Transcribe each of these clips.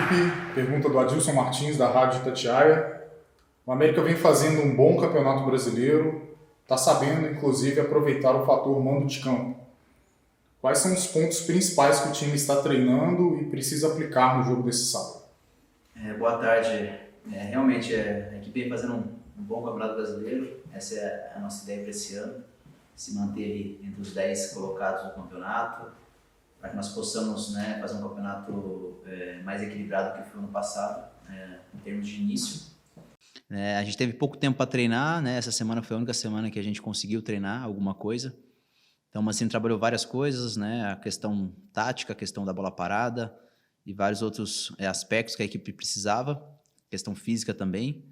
Felipe, pergunta do Adilson Martins, da Rádio Itatiaia. O América vem fazendo um bom campeonato brasileiro, está sabendo, inclusive, aproveitar o fator mando de campo. Quais são os pontos principais que o time está treinando e precisa aplicar no jogo desse sábado? Boa tarde. Realmente, a equipe vem fazendo um bom campeonato brasileiro. Essa é a nossa ideia para esse ano, se manter ali entre os 10 colocados do campeonato, para que nós possamos, fazer um campeonato mais equilibrado do que foi no passado, em termos de início. A gente teve pouco tempo para treinar, né? Essa semana foi a única semana que a gente conseguiu treinar alguma coisa. Então, assim, trabalhou várias coisas, né? A questão tática, a questão da bola parada e vários outros aspectos que a equipe precisava, questão física também.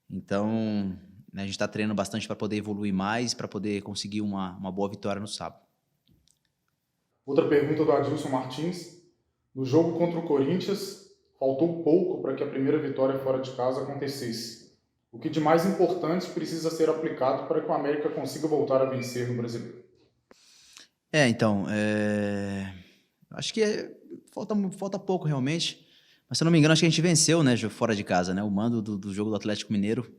Então, a gente está treinando bastante para poder evoluir mais, para poder conseguir uma boa vitória no sábado. Outra pergunta do Adilson Martins. No jogo contra o Corinthians, faltou pouco para que a primeira vitória fora de casa acontecesse. O que de mais importante precisa ser aplicado para que o América consiga voltar a vencer no Brasileiro? Então, acho que falta pouco realmente, mas se eu não me engano, acho que a gente venceu, né, fora de casa, né? O mando do jogo do Atlético Mineiro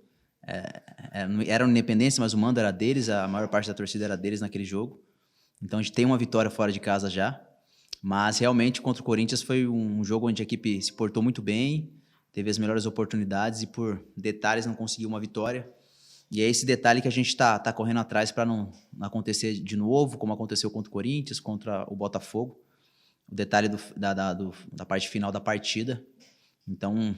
era uma Independência, mas o mando era deles, a maior parte da torcida era deles naquele jogo. Então a gente tem uma vitória fora de casa já, mas realmente contra o Corinthians foi um jogo onde a equipe se portou muito bem, teve as melhores oportunidades e por detalhes não conseguiu uma vitória. E é esse detalhe que a gente está correndo atrás para não acontecer de novo, como aconteceu contra o Corinthians, contra o Botafogo. O detalhe da parte final da partida. Então,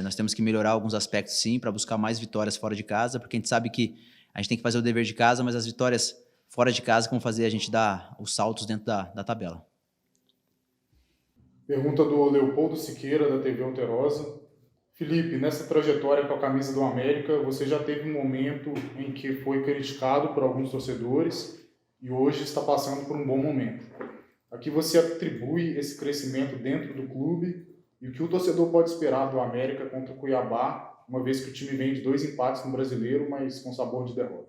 nós temos que melhorar alguns aspectos, sim, para buscar mais vitórias fora de casa, porque a gente sabe que a gente tem que fazer o dever de casa, mas as vitórias fora de casa vão fazer a gente dar os saltos dentro da tabela. Pergunta do Leopoldo Siqueira, da TV Alterosa. Felipe, nessa trajetória com a camisa do América, você já teve um momento em que foi criticado por alguns torcedores e hoje está passando por um bom momento. A que você atribui esse crescimento dentro do clube e o que o torcedor pode esperar do América contra o Cuiabá, uma vez que o time vem de 2 empates no Brasileiro, mas com sabor de derrota?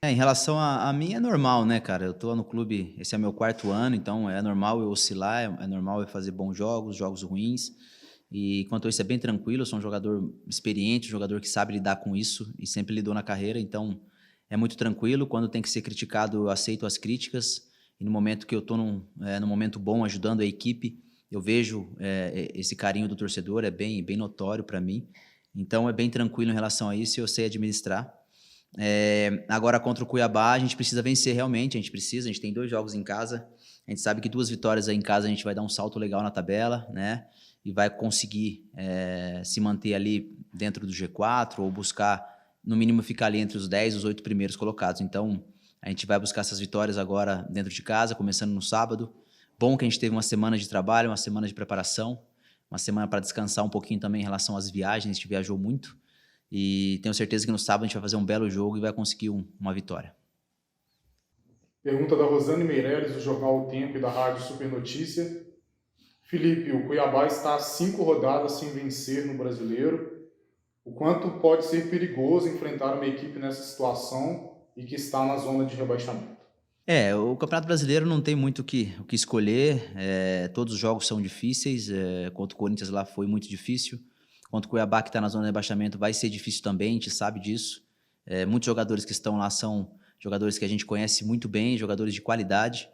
Em relação a mim, é normal, né, cara? Eu tô no clube, esse é meu 4º ano, então é normal eu oscilar, é normal eu fazer bons jogos, jogos ruins. E quanto a isso, é bem tranquilo. Eu sou um jogador experiente, um jogador que sabe lidar com isso e sempre lidou na carreira, então é muito tranquilo. Quando tem que ser criticado, eu aceito as críticas. E no momento que eu tô num momento bom, ajudando a equipe, eu vejo esse carinho do torcedor, é bem notório para mim. Então é bem tranquilo em relação a isso e eu sei administrar. Agora contra o Cuiabá a gente precisa vencer realmente, a gente tem 2 jogos em casa, a gente sabe que 2 vitórias aí em casa a gente vai dar um salto legal na tabela, né? E vai conseguir se manter ali dentro do G4 ou buscar, no mínimo, ficar ali entre os 10 e os 8 primeiros colocados. Então, a gente vai buscar essas vitórias agora dentro de casa, começando no sábado. Bom que a gente teve uma semana de trabalho, uma semana de preparação, uma semana para descansar um pouquinho também em relação às viagens, a gente viajou muito. E tenho certeza que no sábado a gente vai fazer um belo jogo e vai conseguir uma vitória. Pergunta da Rosane Meirelles, do jornal O Tempo e da Rádio Super Notícia. Felipe, o Cuiabá está a 5 rodadas sem vencer no Brasileiro. O quanto pode ser perigoso enfrentar uma equipe nessa situação e que está na zona de rebaixamento? O Campeonato Brasileiro não tem muito o que escolher, todos os jogos são difíceis, contra o Corinthians lá foi muito difícil, contra o Cuiabá que está na zona de rebaixamento vai ser difícil também, a gente sabe disso. Muitos jogadores que estão lá são jogadores que a gente conhece muito bem, jogadores de qualidade,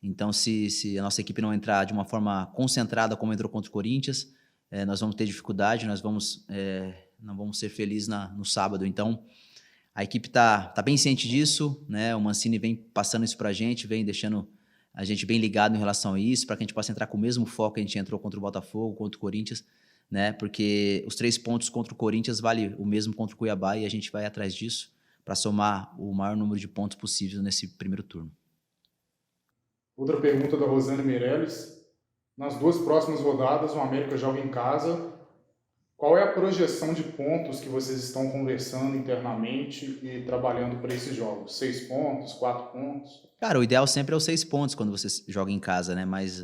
então se a nossa equipe não entrar de uma forma concentrada como entrou contra o Corinthians, nós vamos ter dificuldade, nós não vamos ser felizes no sábado. Então a equipe tá bem ciente disso, né? O Mancini vem passando isso pra gente, vem deixando a gente bem ligado em relação a isso, para que a gente possa entrar com o mesmo foco que a gente entrou contra o Botafogo, contra o Corinthians, né? Porque os 3 pontos contra o Corinthians vale o mesmo contra o Cuiabá e a gente vai atrás disso para somar o maior número de pontos possível nesse primeiro turno. Outra pergunta da Rosane Meirelles. Nas 2 próximas rodadas, o América joga em casa. Qual é a projeção de pontos que vocês estão conversando internamente e trabalhando para esses jogos? 6 pontos, 4 pontos? Cara, o ideal sempre é os 6 pontos quando você joga em casa, né? Mas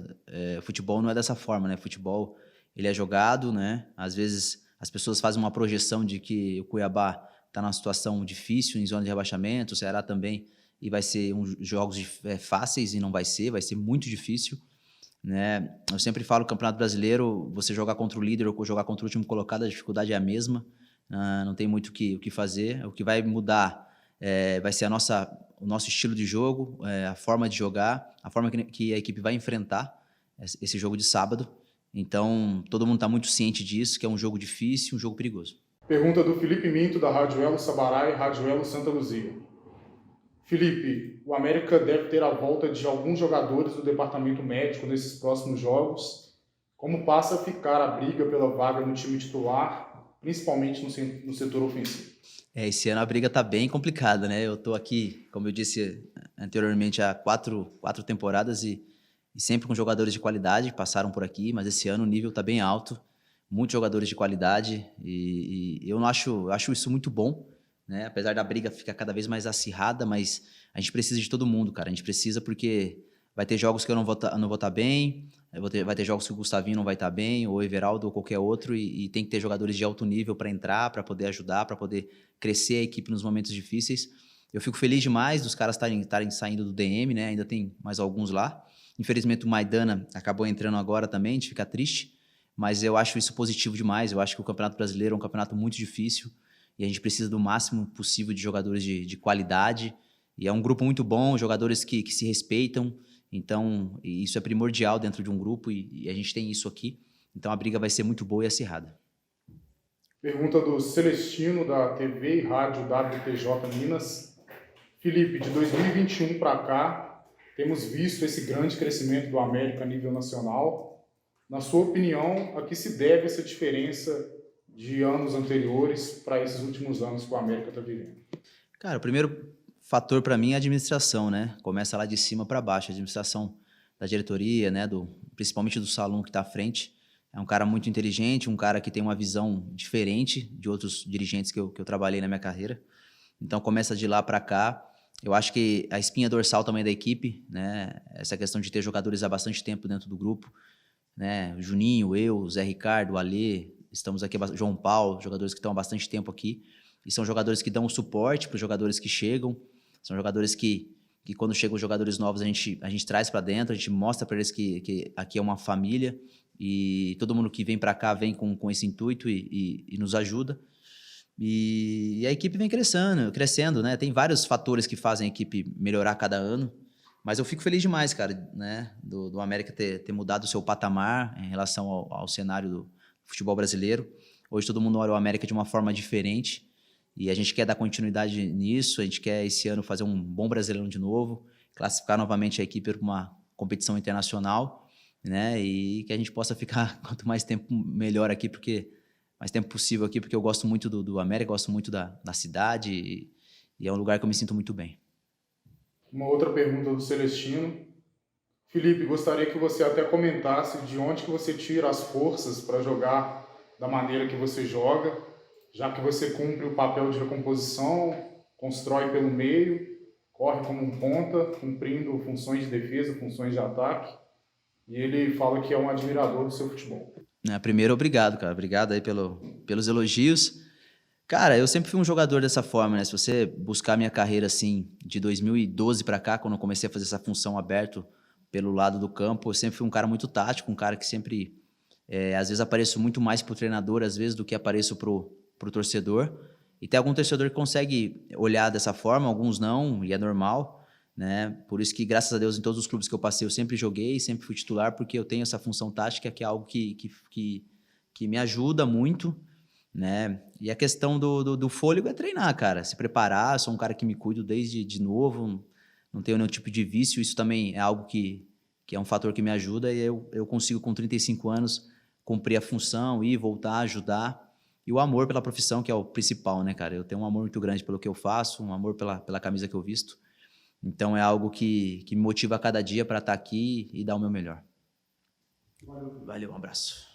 futebol não é dessa forma, né? Futebol, ele é jogado, né? Às vezes as pessoas fazem uma projeção de que o Cuiabá está numa situação difícil, em zona de rebaixamento, o Ceará também, e vai ser jogos fáceis e não vai ser muito difícil, né? Eu sempre falo que o Campeonato Brasileiro, você jogar contra o líder ou jogar contra o último colocado, a dificuldade é a mesma. Não tem muito o que fazer. O que vai mudar vai ser o nosso estilo de jogo, a forma de jogar, a forma que a equipe vai enfrentar esse jogo de sábado. Então, todo mundo está muito ciente disso, que é um jogo difícil, um jogo perigoso. Pergunta do Felipe Minto, da Rádio Elo Sabarai, Rádio Elo Santa Luzia. Felipe, o América deve ter a volta de alguns jogadores do departamento médico nesses próximos jogos. Como passa a ficar a briga pela vaga no time titular, principalmente no setor ofensivo? Esse ano a briga está bem complicada, né? Eu estou aqui, como eu disse anteriormente, há quatro temporadas e sempre com jogadores de qualidade que passaram por aqui, mas esse ano o nível está bem alto, muitos jogadores de qualidade e eu acho isso muito bom, né? Apesar da briga ficar cada vez mais acirrada, mas a gente precisa de todo mundo, cara. A gente precisa porque vai ter jogos que eu não vou estar bem, vai ter jogos que o Gustavinho não vai estar bem, ou o Everaldo ou qualquer outro, e tem que ter jogadores de alto nível para entrar, para poder ajudar, para poder crescer a equipe nos momentos difíceis. Eu fico feliz demais dos caras estarem saindo do DM, né? Ainda tem mais alguns lá. Infelizmente o Maidana acabou entrando agora também, a gente fica triste, mas eu acho isso positivo demais. Eu acho que o Campeonato Brasileiro é um campeonato muito difícil e a gente precisa do máximo possível de jogadores de qualidade. E é um grupo muito bom, jogadores que se respeitam. Então, isso é primordial dentro de um grupo e a gente tem isso aqui. Então, a briga vai ser muito boa e acirrada. Pergunta do Celestino, da TV e Rádio WTJ Minas. Felipe, de 2021 para cá, temos visto esse grande crescimento do América a nível nacional. Na sua opinião, a que se deve essa diferença de anos anteriores para esses últimos anos que o América está vivendo? Cara, o primeiro fator para mim é a administração, né? Começa lá de cima para baixo, a administração da diretoria, né? Principalmente do Salum que está à frente. É um cara muito inteligente, um cara que tem uma visão diferente de outros dirigentes que eu trabalhei na minha carreira. Então começa de lá para cá. Eu acho que a espinha dorsal também da equipe, né? Essa questão de ter jogadores há bastante tempo dentro do grupo, né? O Juninho, eu, Zé Ricardo, o Alê, estamos aqui, João Paulo, jogadores que estão há bastante tempo aqui. E são jogadores que dão o suporte para os jogadores que chegam. São jogadores que quando chegam os jogadores novos, a gente traz para dentro, a gente mostra para eles que aqui é uma família e todo mundo que vem para cá vem com esse intuito e nos ajuda. E a equipe vem crescendo, né? Tem vários fatores que fazem a equipe melhorar cada ano, mas eu fico feliz demais, cara, né? Do América ter mudado o seu patamar em relação ao cenário do futebol brasileiro. Hoje todo mundo olha o América de uma forma diferente. E a gente quer dar continuidade nisso, a gente quer esse ano fazer um bom Brasileirão de novo, classificar novamente a equipe para uma competição internacional, né? E que a gente possa ficar quanto mais tempo melhor aqui, mais tempo possível aqui, porque eu gosto muito do América, gosto muito da cidade e é um lugar que eu me sinto muito bem. Uma outra pergunta do Celestino. Felipe, gostaria que você até comentasse de onde que você tira as forças para jogar da maneira que você joga, já que você cumpre o papel de recomposição, constrói pelo meio, corre como um ponta, cumprindo funções de defesa, funções de ataque, e ele fala que é um admirador do seu futebol. Primeiro, obrigado, cara. Obrigado aí pelos elogios. Cara, eu sempre fui um jogador dessa forma, né? Se você buscar minha carreira, assim, de 2012 para cá, quando eu comecei a fazer essa função aberto pelo lado do campo, eu sempre fui um cara muito tático, um cara que sempre, às vezes, apareço muito mais pro treinador, às vezes, do que apareço pro torcedor. E tem algum torcedor que consegue olhar dessa forma, alguns não, e é normal, né? Por isso que, graças a Deus, em todos os clubes que eu passei, eu sempre joguei, sempre fui titular, porque eu tenho essa função tática, que é algo que me ajuda muito, né? E a questão do fôlego é treinar, cara, se preparar. Sou um cara que me cuido desde de novo, não tenho nenhum tipo de vício. Isso também é algo que é um fator que me ajuda, e eu consigo, com 35 anos, cumprir a função, ir, voltar, ajudar. E o amor pela profissão, que é o principal, né, cara? Eu tenho um amor muito grande pelo que eu faço, um amor pela camisa que eu visto. Então é algo que me motiva a cada dia para estar aqui e dar o meu melhor. Valeu, um abraço.